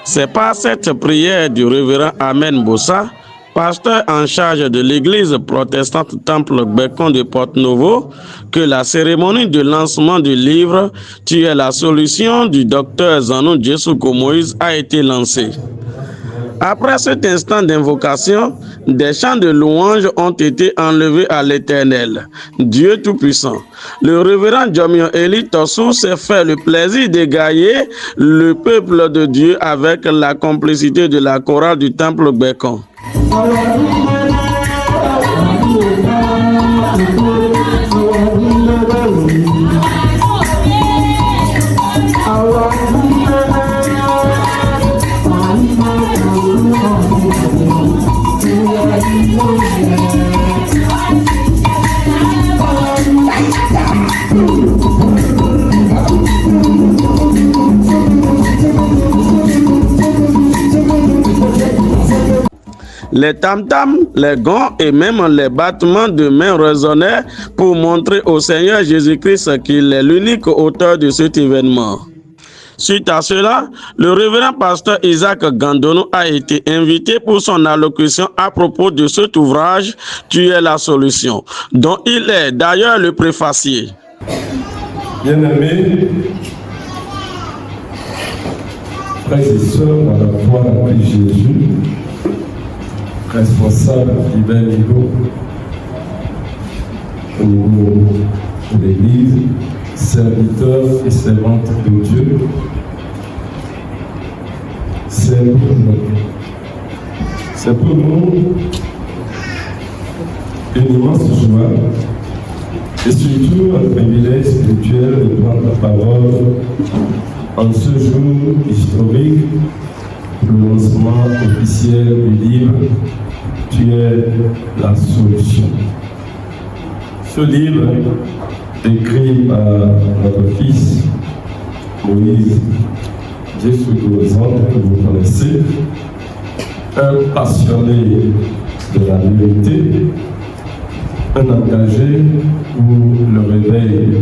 C'est par cette prière du révérend Amen Bossa, pasteur en charge de l'église protestante Temple Gbekon de Porte-Novo, que la cérémonie de lancement du livre « Tu es la solution » du docteur Zanou Djesouko Moïse a été lancée. Après cet instant d'invocation, des chants de louange ont été enlevés à l'Éternel, Dieu Tout-Puissant. Le révérend Djomion Eli Tossou s'est fait le plaisir d'égayer le peuple de Dieu avec la complicité de la chorale du Temple Gbekon. Les tam-tams, les gons et même les battements de mains résonnaient pour montrer au Seigneur Jésus-Christ qu'il est l'unique auteur de cet événement. Suite à cela, le révérend pasteur Isaac Gandono a été invité pour son allocution à propos de cet ouvrage « Tu es la solution », dont il est d'ailleurs le préfacier. Bien-aimés, frères et sœurs dans la foi en Christ Jésus, responsable divers niveau au niveau de l'Église, serviteurs et servantes de Dieu, c'est pour nous une immense joie et surtout un privilège spirituel de prendre la parole en ce jour historique pour le lancement officiel du livre « Tu es la solution ». Ce livre, écrit par notre fils Moïse Djesouko Moïse, que vous connaissez, un passionné de la vérité, un engagé pour le réveil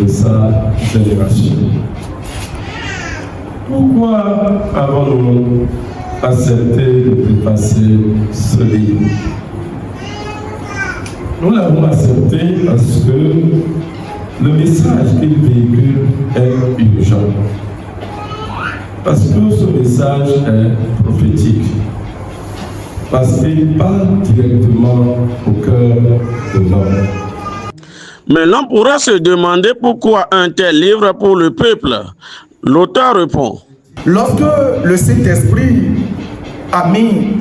de sa génération. Pourquoi avons-nous accepté de préfacer ce livre? Nous l'avons accepté parce que le message qu'il véhicule est urgent. Parce que ce message est prophétique. Parce qu'il parle directement au cœur de l'homme. Mais l'on pourra se demander pourquoi un tel livre pour le peuple. L'auteur répond: lorsque le Saint-Esprit a mis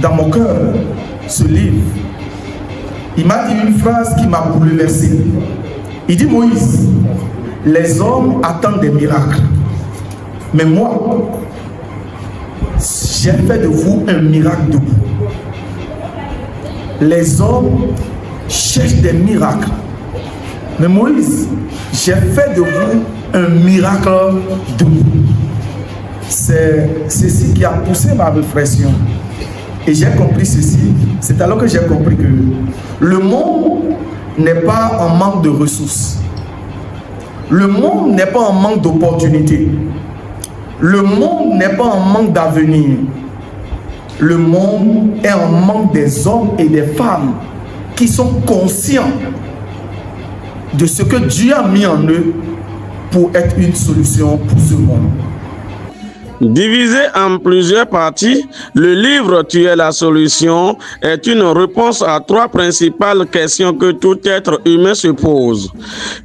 dans mon cœur ce livre, il m'a dit une phrase qui m'a bouleversé. Il dit: Moïse, les hommes attendent des miracles, mais moi, j'ai fait de vous un miracle debout. Les hommes cherchent des miracles, mais Moïse, j'ai fait de vous un miracle debout. C'est ceci qui a poussé ma réflexion. Et j'ai compris ceci. C'est alors que j'ai compris que le monde n'est pas en manque de ressources. Le monde n'est pas en manque d'opportunités. Le monde n'est pas en manque d'avenir. Le monde est en manque des hommes et des femmes qui sont conscients de ce que Dieu a mis en eux pour être une solution pour ce monde. Divisé en plusieurs parties, le livre Tu es la solution est une réponse à 3 principales questions que tout être humain se pose.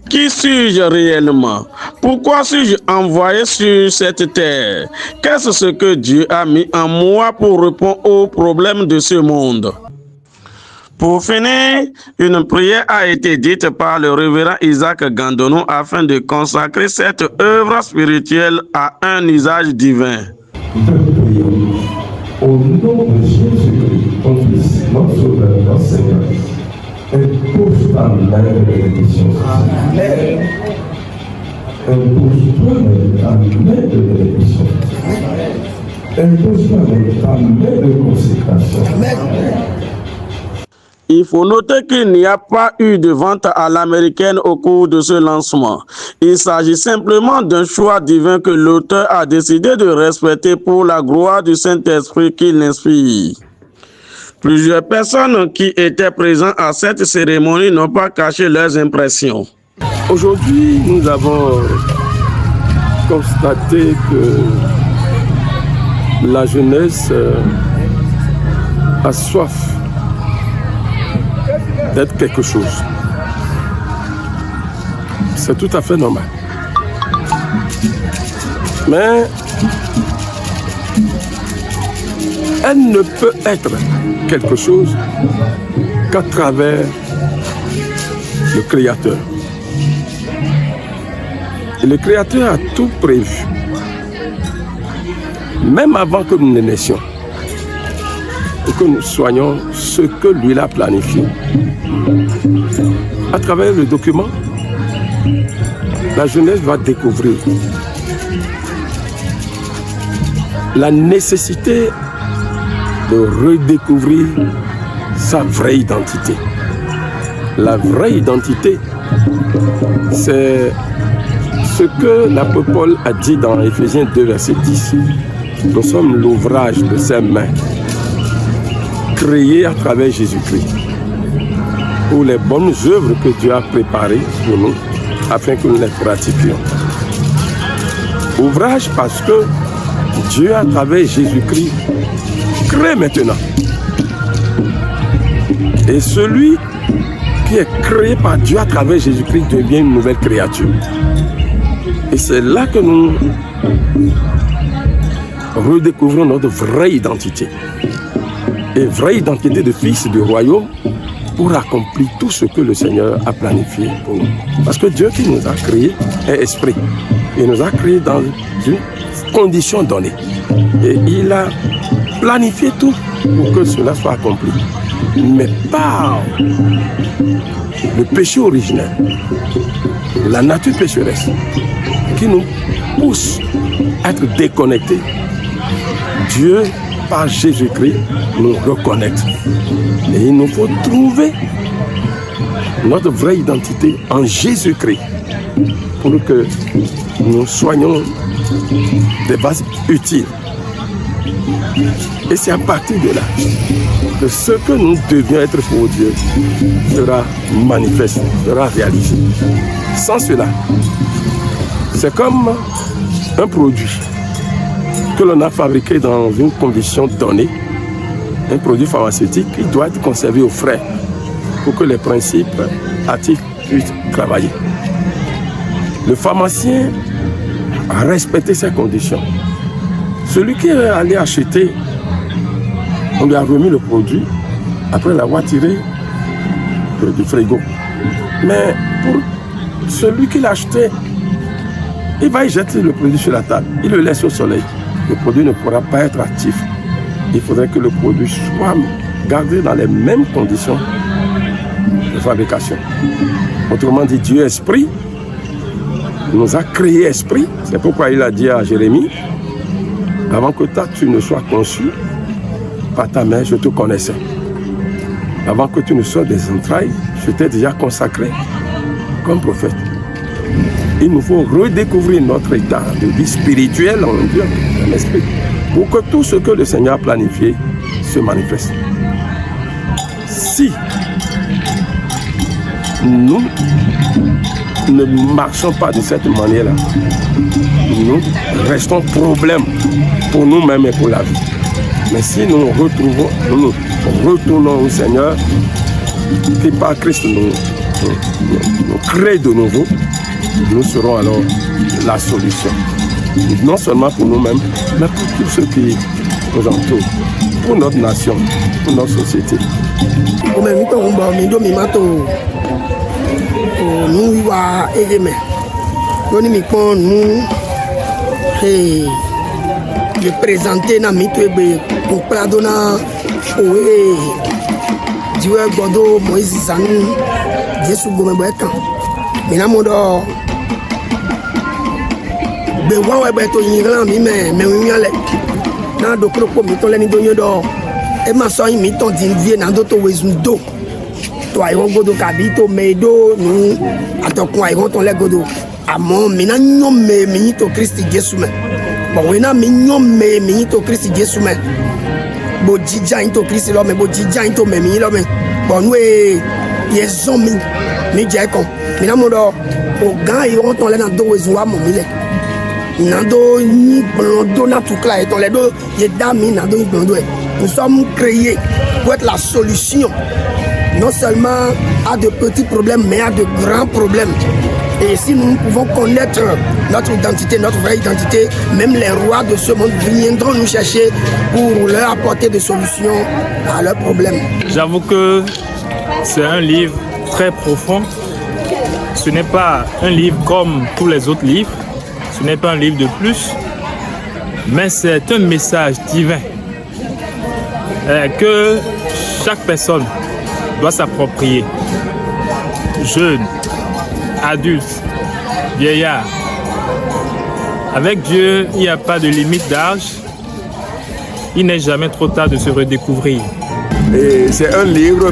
Qui suis-je réellement? Pourquoi suis-je envoyé sur cette terre? Qu'est-ce que Dieu a mis en moi pour répondre aux problèmes de ce monde? Pour finir, une prière a été dite par le révérend Isaac Gandonou afin de consacrer cette œuvre spirituelle à un usage divin. Au nom de Jésus-Christ, ton Fils, notre Sauveur, notre Seigneur, impose ta main de bénédiction. Amen. Impose toi-même ta main de bénédiction. Impose toi-même ta main de consécration. Amen. Il faut noter qu'il n'y a pas eu de vente à l'américaine au cours de ce lancement. Il s'agit simplement d'un choix divin que l'auteur a décidé de respecter pour la gloire du Saint-Esprit qui l'inspire. Plusieurs personnes qui étaient présentes à cette cérémonie n'ont pas caché leurs impressions. Aujourd'hui, nous avons constaté que la jeunesse a soif d'être quelque chose. C'est tout à fait normal. Mais elle ne peut être quelque chose qu'à travers le Créateur. Et le Créateur a tout prévu, même avant que nous ne naissions, pour que nous soyons ce que lui a planifié. À travers le document, la jeunesse va découvrir la nécessité de redécouvrir sa vraie identité. La vraie identité, c'est ce que l'apôtre Paul a dit dans Éphésiens 2, verset 10. Nous sommes l'ouvrage de ses mains, créé à travers Jésus-Christ, pour les bonnes œuvres que Dieu a préparées pour nous, afin que nous les pratiquions. Ouvrage parce que Dieu, à travers Jésus-Christ, crée maintenant. Et celui qui est créé par Dieu à travers Jésus-Christ devient une nouvelle créature. Et c'est là que nous redécouvrons notre vraie identité. Et vraie identité de fils du royaume pour accomplir tout ce que le Seigneur a planifié pour nous. Parce que Dieu qui nous a créés est esprit. Il nous a créés dans une condition donnée. Et il a planifié tout pour que cela soit accompli. Mais par le péché originel, la nature pécheresse, qui nous pousse à être déconnectés, Dieu, par Jésus-Christ, nous reconnecte. Et il nous faut trouver notre vraie identité en Jésus-Christ pour que nous soyons des bases utiles. Et c'est à partir de là que ce que nous devions être pour Dieu sera manifeste, sera réalisé. Sans cela, c'est comme un produit que l'on a fabriqué dans une condition donnée, un produit pharmaceutique, il doit être conservé au frais pour que les principes actifs puissent travailler. Le pharmacien a respecté ces conditions. Celui qui est allé acheter, on lui a remis le produit après l'avoir tiré du frigo. Mais pour celui qui l'a acheté, il va y jeter le produit sur la table, il le laisse au soleil. Le produit ne pourra pas être actif. Il faudrait que le produit soit gardé dans les mêmes conditions de fabrication. Autrement dit, Dieu esprit nous a créé esprit. C'est pourquoi il a dit à Jérémie, avant que toi tu ne sois conçu, par ta mère je te connaissais. Avant que tu ne sois des entrailles, je t'ai déjà consacré comme prophète. Il nous faut redécouvrir notre état de vie spirituelle en Dieu, en esprit, pour que tout ce que le Seigneur a planifié se manifeste. Si nous ne marchons pas de cette manière-là, nous restons problème pour nous-mêmes et pour la vie. Mais si nous retournons au Seigneur, qui par Christ nous crée de nouveau, nous serons alors la solution. Non seulement pour nous-mêmes, mais pour tous ceux qui nous entourent, pour notre nation, pour notre société. Je présentais na mitwebe pour pradona oe diwe godo Moïse Sanu Jésus gome boekan mina modo be wa be to yin mi me wiyan le na do kropo mi ton le ni do yodo e ma so yin mi ton din vie na do to wezun do to ai won godo kabi to medo nu atokun ai won ton le godo amo mina nyom me mi to Christ Jésus me bon we na mi nyom me mi to Christ Jésus me bo jija into Christ lo me bo jija into me mi lo me bon we yezon mi je kon mi na mo do o gan yi won ton le na do wezun wa mo mi le na do ni blondo na tout clair ton le do ye dami na do ni blondo e nous sommes créés pour être la solution non seulement à de petits problèmes mais à de grands problèmes. Et si nous pouvons connaître notre identité, notre vraie identité, même les rois de ce monde viendront nous chercher pour leur apporter des solutions à leurs problèmes. J'avoue que c'est un livre très profond. Ce n'est pas un livre comme tous les autres livres. Ce n'est pas un livre de plus. Mais c'est un message divin que chaque personne doit s'approprier. Jeunes, adultes, vieillards. Avec Dieu, il n'y a pas de limite d'âge. Il n'est jamais trop tard de se redécouvrir. Et c'est un livre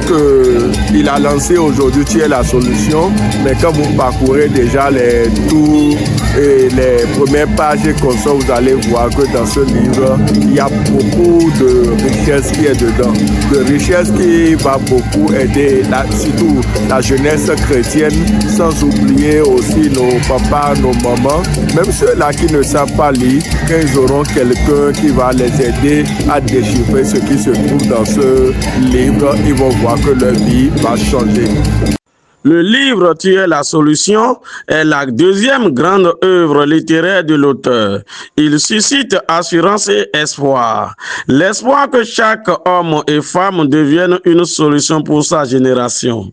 qu'il a lancé aujourd'hui, Tu es la solution. Mais quand vous parcourez déjà les tours et les premières pages comme ça, vous allez voir que dans ce livre, il y a beaucoup de richesse qui est dedans. De richesse qui va beaucoup aider, surtout la jeunesse chrétienne, sans oublier aussi nos papas, nos mamans, même ceux-là qui ne savent pas lire, quand ils auront quelqu'un qui va les aider à déchiffrer ce qui se trouve dans ce livre, ils vont voir que leur vie va changer. Le livre Tu es la solution est la deuxième grande œuvre littéraire de l'auteur. Il suscite assurance et espoir. L'espoir que chaque homme et femme devienne une solution pour sa génération.